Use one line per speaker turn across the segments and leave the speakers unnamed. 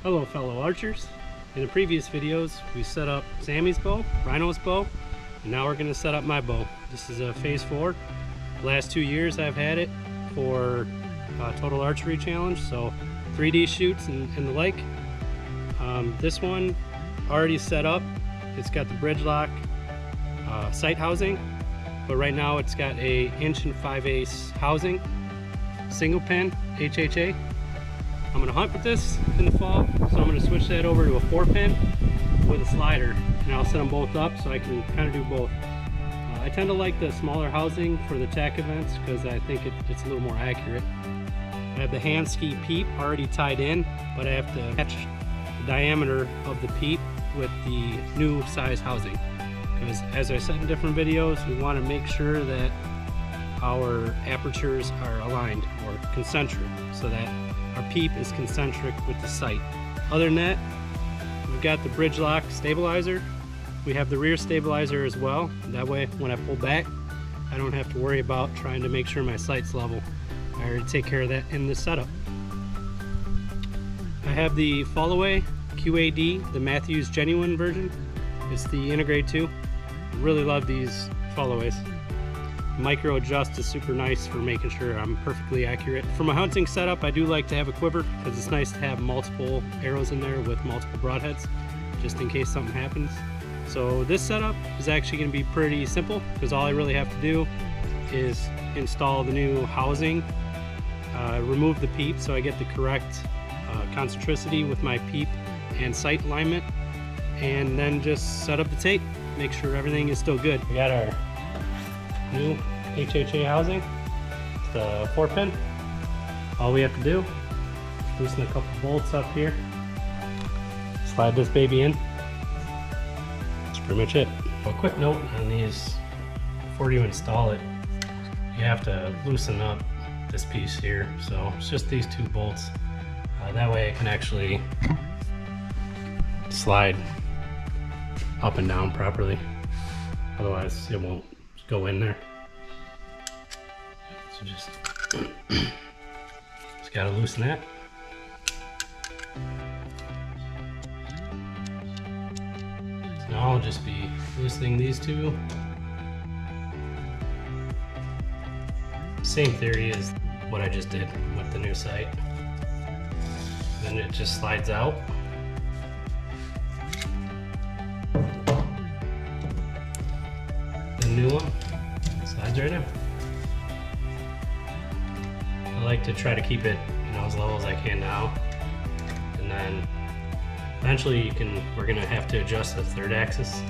Hello fellow archers. In the previous videos we set up Sammy's bow, Rhino's bow, and now we're going to set up my bow. This is a Phase 4. The last 2 years I've had it for Total Archery Challenge, so 3D shoots and the like. This one already set up. It's got the bridge lock sight housing, but right now it's got a 1 5/8" housing, single pin HHA. I'm going to hunt with this in the fall, so I'm going to switch that over to a 4-pin with a slider, and I'll set them both up so I can kind of do both. I tend to like the smaller housing for the tack events because I think it's a little more accurate. I have the hand ski peep already tied in, but I have to match the diameter of the peep with the new size housing, because as I said in different videos, we want to make sure that our apertures are aligned or concentric, so that our peep is concentric with the sight. Other than that, we've got the bridge lock stabilizer. We have the rear stabilizer as well. That way, when I pull back, I don't have to worry about trying to make sure my sight's level. I already take care of that in this setup. I have the fall away QAD, the Mathews genuine version. It's the Integrate 2. I really love these fall aways. Micro adjust is super nice for making sure I'm perfectly accurate. For my hunting setup, I do like to have a quiver because it's nice to have multiple arrows in there with multiple broadheads, just in case something happens. So this setup is actually going to be pretty simple because all I really have to do is install the new housing, remove the peep so I get the correct concentricity with my peep and sight alignment, and then just set up the tape, make sure everything is still good. We got our new HHA housing. It's the 4-pin. All we have to do is loosen a couple bolts up here, slide this baby in. That's pretty much it. A quick note on these: before you install it, you have to loosen up this piece here. So it's just these 2 bolts. That way it can actually slide up and down properly. Otherwise it won't go in there. So just gotta loosen that. So now I'll just be loosening these 2. Same theory as what I just did with the new sight. Then it just slides out. The new one slides right in. I like to try to keep it, as level as I can now, and then eventually we're gonna have to adjust the 3rd axis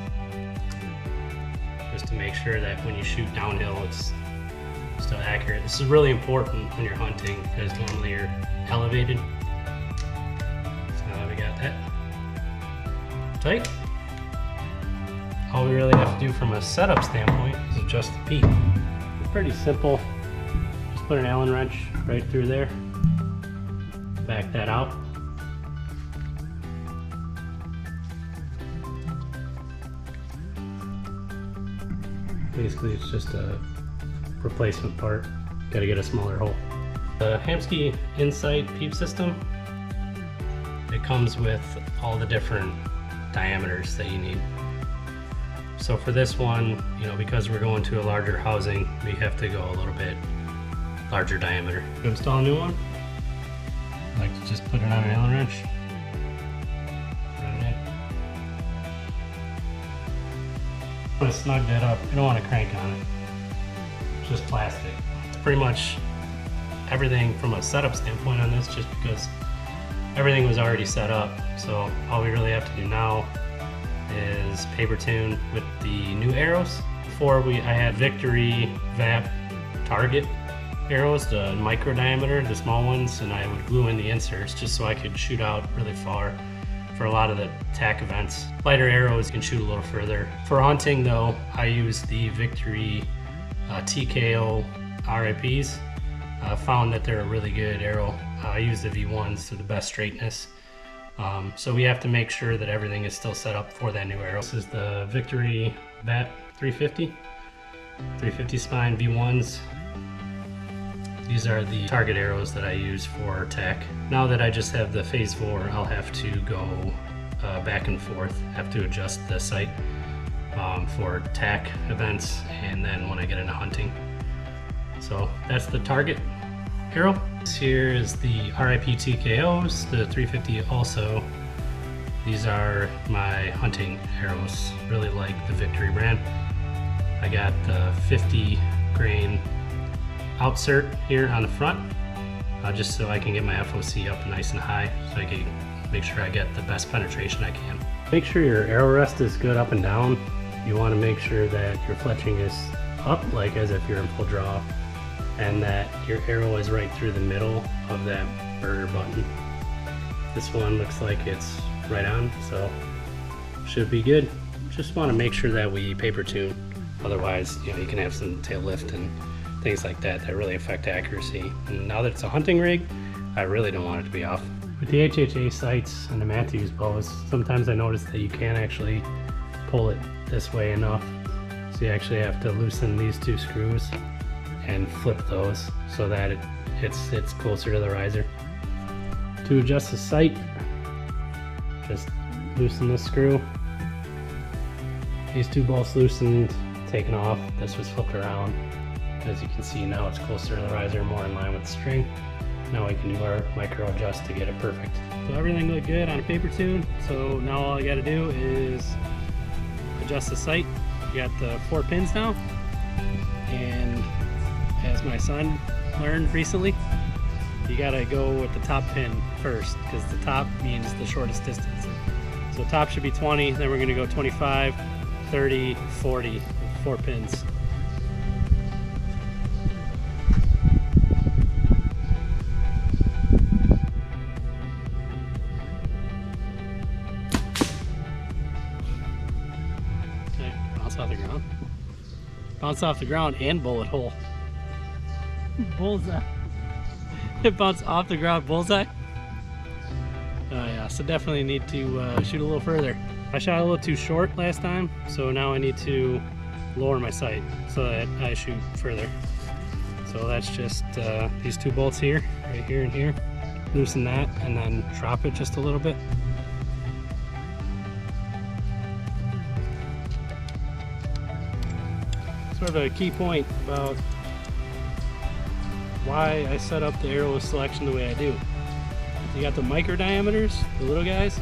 just to make sure that when you shoot downhill it's still accurate. This is really important when you're hunting because normally you're elevated. So now that we got that tight, all we really have to do from a setup standpoint is adjust the peep. It's pretty simple. Just put an Allen wrench right through there, back that out. Basically it's just a replacement part. Got to get a smaller hole. The Hamskea Insight peep system, it comes with all the different diameters that you need. So for this one, because we're going to a larger housing, we have to go a little bit larger diameter. To install a new one, I like to just put it on an Allen wrench. Put it in. I'm going to snug that up. You don't want to crank on it. It's just plastic. Pretty much everything from a setup standpoint on this, just because everything was already set up. So all we really have to do now is paper tune with the new arrows. Before I had Victory VAP target arrows, the micro diameter, the small ones, and I would glue in the inserts just so I could shoot out really far for a lot of the tack events. Lighter arrows can shoot a little further. For hunting though, I use the Victory TKO RIPs. Found that they're a really good arrow. I use the V1s to the best straightness. So we have to make sure that everything is still set up for that new arrow. This is the Victory VAP 350 spine V1s. These are the target arrows that I use for tack. Now that I just have the Phase 4, I'll have to go back and forth, have to adjust the sight for tack events and then when I get into hunting. So that's the target arrow. Here is the RIP TKOs, the 350 also. These are my hunting arrows. Really like the Victory brand. I got the 50 grain outsert here on the front, just so I can get my FOC up nice and high, so I can make sure I get the best penetration I can. Make sure your arrow rest is good up and down. You want to make sure that your fletching is up, like as if you're in full draw, and that your arrow is right through the middle of that burner button. This one looks like it's right on, so should be good. Just want to make sure that we paper tune. Otherwise, you can have some tail lift and things like that that really affect accuracy. And now that it's a hunting rig, I really don't want it to be off. With the HHA sights and the Mathews bows, sometimes I notice that you can't actually pull it this way enough. So you actually have to loosen these two screws and flip those so that it sits closer to the riser. To adjust the sight, just loosen this screw. These two bolts loosened, taken off. This was flipped around. As you can see, now it's closer to the riser, more in line with the string. Now we can do our micro adjust to get it perfect. So everything looked good on a paper tune. So now all I got to do is adjust the sight. We got the 4 pins now, and as my son learned recently, you got to go with the top pin first, because the top means the shortest distance. So top should be 20, then we're going to go 25, 30, 40 with 4 pins. Okay, bounce off the ground. Bounce off the ground and bullet hole. Bullseye. It bounced off the ground, bullseye. Oh yeah, so definitely need to shoot a little further. I shot a little too short last time, so now I need to lower my sight so that I shoot further. So that's just these 2 bolts here, right here and here. Loosen that and then drop it just a little bit. Sort of a key point about why I set up the arrow selection the way I do. You got the micro diameters, the little guys,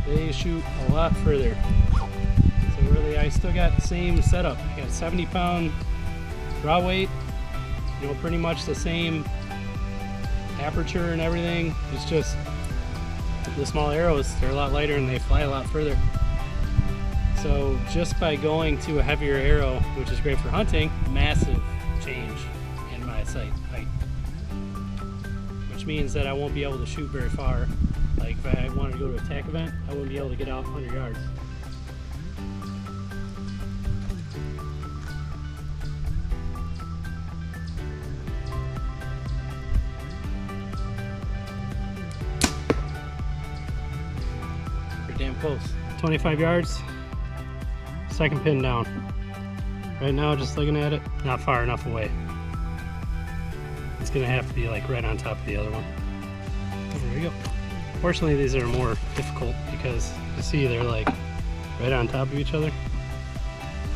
they shoot a lot further. So really I still got the same setup. I got 70-pound raw weight, pretty much the same aperture and everything. It's just the small arrows, they're a lot lighter and they fly a lot further. So just by going to a heavier arrow, which is great for hunting, massive change in my sight height. Which means that I won't be able to shoot very far. Like if I wanted to go to a tack event, I wouldn't be able to get out 100 yards. Pretty damn close. 25 yards, second pin down. Right now, just looking at it, not far enough away. It's gonna have to be like right on top of the other one. There we go. Fortunately, these are more difficult because you see they're like right on top of each other,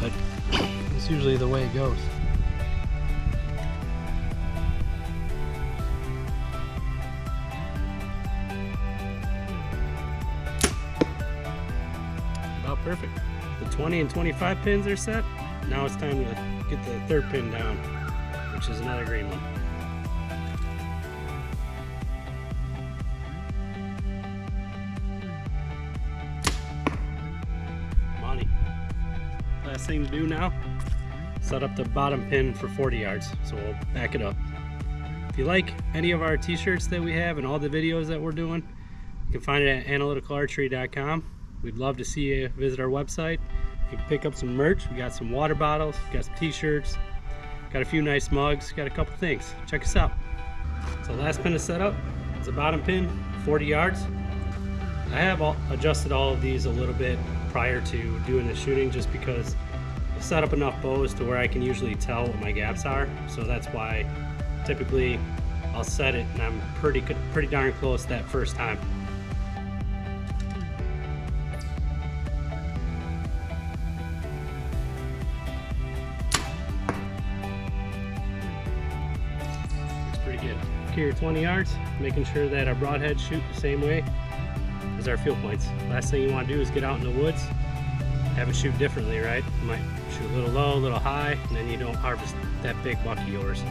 but it's usually the way it goes. About perfect. The 20 and 25 pins are set. Now it's time to get the 3rd pin down, which is another green one. Money. Last thing to do now, set up the bottom pin for 40 yards. So we'll back it up. If you like any of our t-shirts that we have and all the videos that we're doing, you can find it at analyticalarchery.com. We'd love to see you visit our website. You can pick up some merch. We got some water bottles, got some t-shirts, got a few nice mugs, got a couple things. Check us out. So last pin is set up. It's a bottom pin, 40 yards. I have adjusted all of these a little bit prior to doing the shooting just because I've set up enough bows to where I can usually tell what my gaps are. So that's why typically I'll set it and I'm pretty darn close that first time. Looks pretty good. Here 20 yards, making sure that our broadheads shoot the same way as our field points. Last thing you want to do is get out in the woods, have it shoot differently, right? You might shoot a little low, a little high, and then you don't harvest that big buck of yours.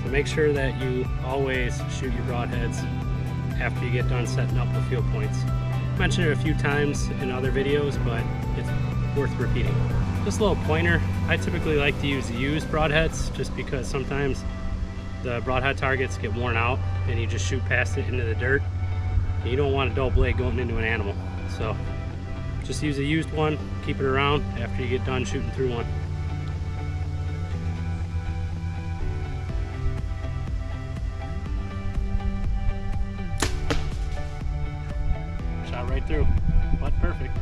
So make sure that you always shoot your broadheads after you get done setting up the field points. I mentioned it a few times in other videos, but it's worth repeating. Just a little pointer, I typically like to use used broadheads just because sometimes the broadhead targets get worn out and you just shoot past it into the dirt. You don't want a dull blade going into an animal. So just use a used one, keep it around after you get done shooting through one. Shot right through, but perfect.